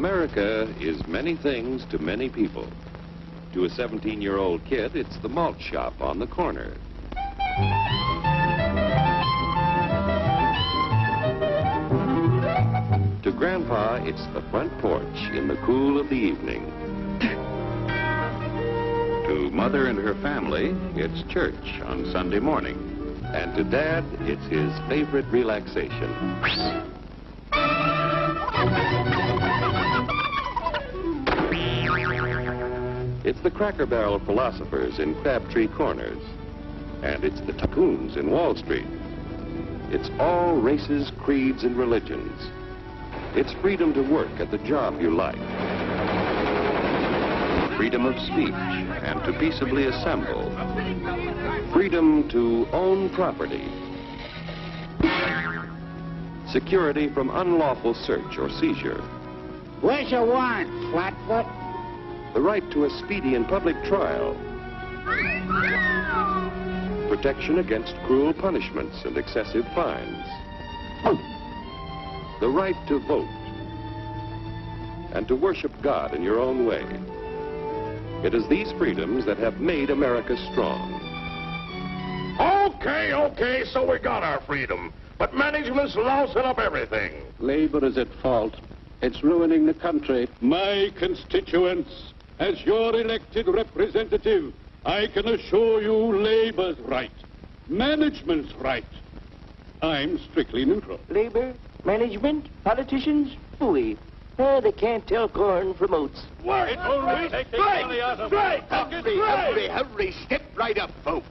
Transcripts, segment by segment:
America is many things to many people. To a 17-year-old kid, it's the malt shop on the corner. To Grandpa, it's the front porch in the cool of the evening. To Mother and her family, it's church on Sunday morning. And to Dad, it's his favorite relaxation. It's the Cracker Barrel philosophers in Crabtree Corners. And it's the tycoons in Wall Street. It's all races, creeds, and religions. It's freedom to work at the job you like. Freedom of speech and to peaceably assemble. Freedom to own property. Security from unlawful search or seizure. Where's your warrant, Flatfoot? The right to a speedy and public trial. Protection against cruel punishments and excessive fines. The right to vote. And to worship God in your own way. It is these freedoms that have made America strong. Okay, so we got our freedom. But management's lousing up everything. Labor is at fault. It's ruining the country. My constituents, as your elected representative, I can assure you Labor's right. Management's right. I'm strictly neutral. Labor, management, politicians, phooey. They can't tell corn from oats. Work! Hurry, step right up, folks.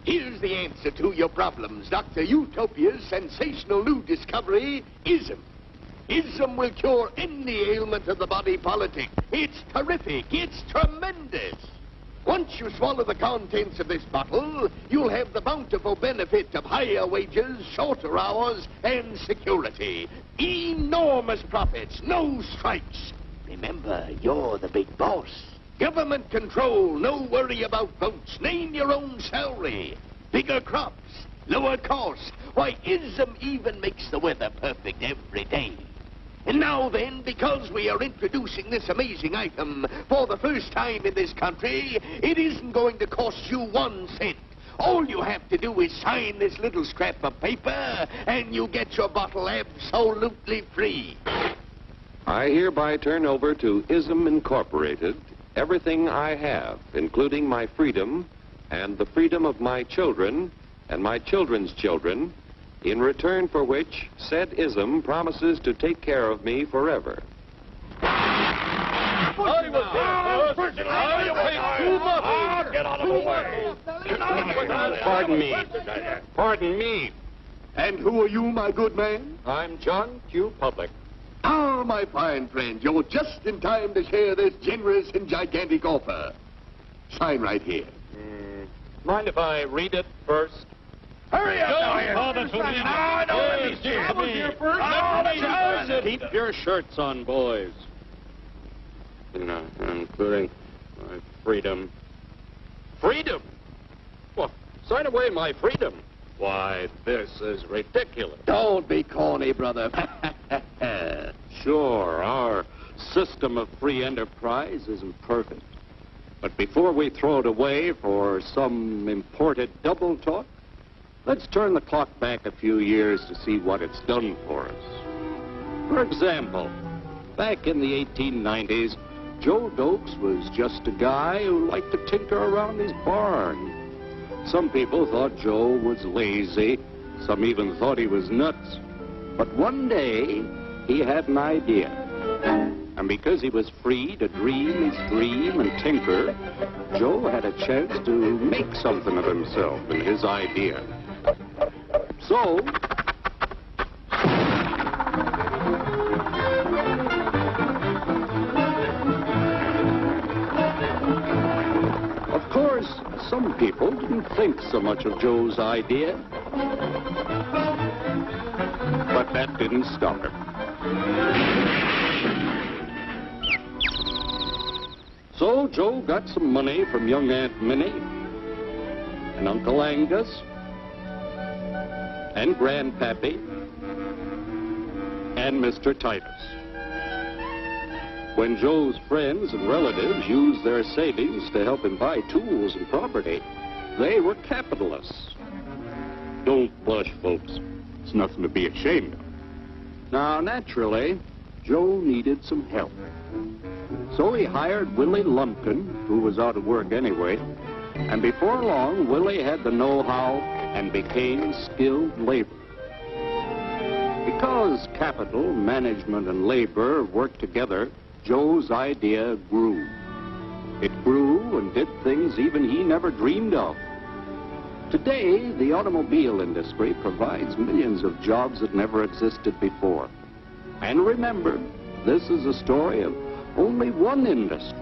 Here's the answer to your problems. Dr. Utopia's sensational new discovery, ISM. ISM will cure any ailment of the body politic. It's terrific. It's tremendous. Once you swallow the contents of this bottle, you'll have the bountiful benefit of higher wages, shorter hours, and security. Enormous profits, no strikes. Remember, you're the big boss. Government control, no worry about votes. Name your own salary. Bigger crops, lower costs. Why, ISM even makes the weather perfect every day. And now then, because we are introducing this amazing item for the first time in this country, it isn't going to cost you 1 cent. All you have to do is sign this little scrap of paper, and you get your bottle absolutely free. I hereby turn over to ISM Incorporated everything I have, including my freedom and the freedom of my children and my children's children, in return for which said ISM promises to take care of me forever. Get out of the way! Pardon me. And who are you, my good man? I'm John Q. Public. Ah, my fine friend, you're just in time to share this generous and gigantic offer. Sign right here. Mind if I read it first? Hurry up! Keep your shirts on, boys. Including my freedom. Freedom? Well, sign away my freedom. Why, this is ridiculous. Don't be corny, brother. Sure, our system of free enterprise isn't perfect. But before we throw it away for some imported double talk, let's turn the clock back a few years to see what it's done for us. For example, back in the 1890s, Joe Dokes was just a guy who liked to tinker around his barn. Some people thought Joe was lazy. Some even thought he was nuts. But one day, he had an idea. And because he was free to dream his dream and tinker, Joe had a chance to make something of himself and his idea. So, of course, some people didn't think so much of Joe's idea. But that didn't stop him. So Joe got some money from young Aunt Minnie and Uncle Angus and Grandpappy and Mr. Titus. When Joe's friends and relatives used their savings to help him buy tools and property, they were capitalists. Don't blush, folks. It's nothing to be ashamed of. Now, naturally, Joe needed some help. So he hired Willie Lumpkin, who was out of work anyway, and before long, Willie had the know-how and became skilled labor. Because capital, management, and labor worked together, Joe's idea grew. It grew and did things even he never dreamed of. Today, the automobile industry provides millions of jobs that never existed before. And remember, this is a story of only one industry.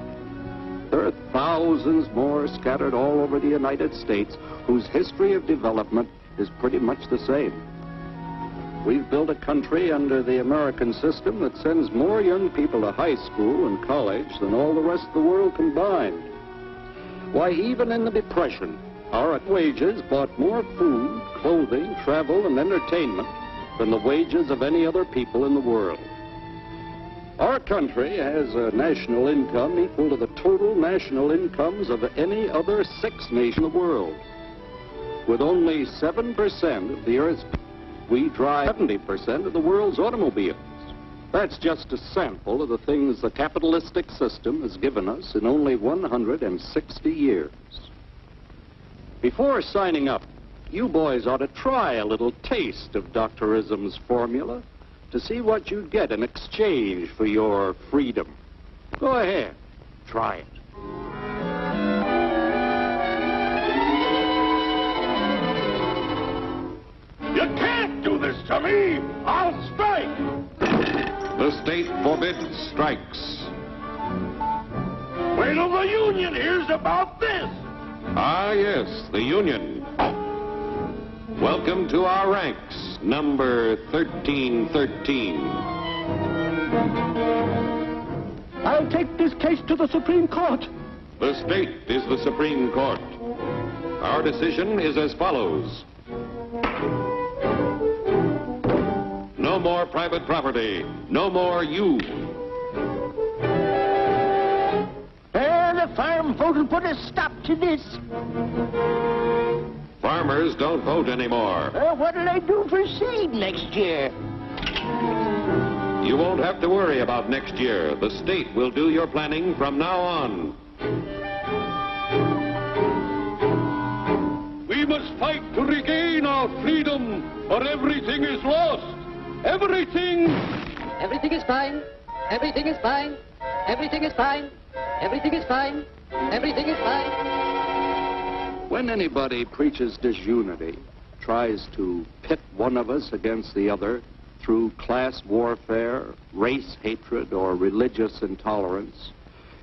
There are thousands more scattered all over the United States whose history of development is pretty much the same. We've built a country under the American system that sends more young people to high school and college than all the rest of the world combined. Why, even in the Depression, our wages bought more food, clothing, travel, and entertainment than the wages of any other people in the world. Our country has a national income equal to the total national incomes of any other 6 nations in the world. With only 7% of the Earth's people, we drive 70% of the world's automobiles. That's just a sample of the things the capitalistic system has given us in only 160 years. Before signing up, you boys ought to try a little taste of Dr. Ism's formula to see what you'd get in exchange for your freedom. Go ahead, try it. You can't do this to me! I'll strike! The state forbids strikes. Wait till the union hears about this! Ah, yes, the union. Welcome to our ranks, number 1313. I'll take this case to the Supreme Court. The state is the Supreme Court. Our decision is as follows. No more private property. No more you. The farm vote will put a stop to this. Farmers don't vote anymore. What'll they do for seed next year? You won't have to worry about next year. The state will do your planning from now on. We must fight to regain our freedom, or everything is lost. Everything! Everything is fine. Everything is fine. Everything is fine. Everything is fine. Everything is fine. When anybody preaches disunity, tries to pit one of us against the other through class warfare, race hatred, or religious intolerance,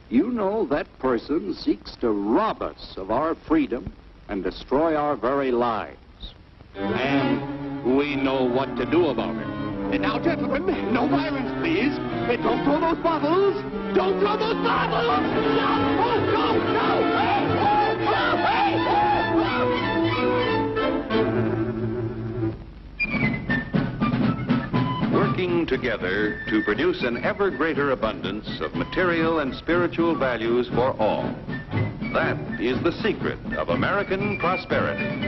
you know that person seeks to rob us of our freedom and destroy our very lives. And we know what to do about it. And now, gentlemen, no violence, please. Don't throw those bottles. Don't throw those bottles. No! Oh, no! No! Hey! Working together to produce an ever greater abundance of material and spiritual values for all. That is the secret of American prosperity.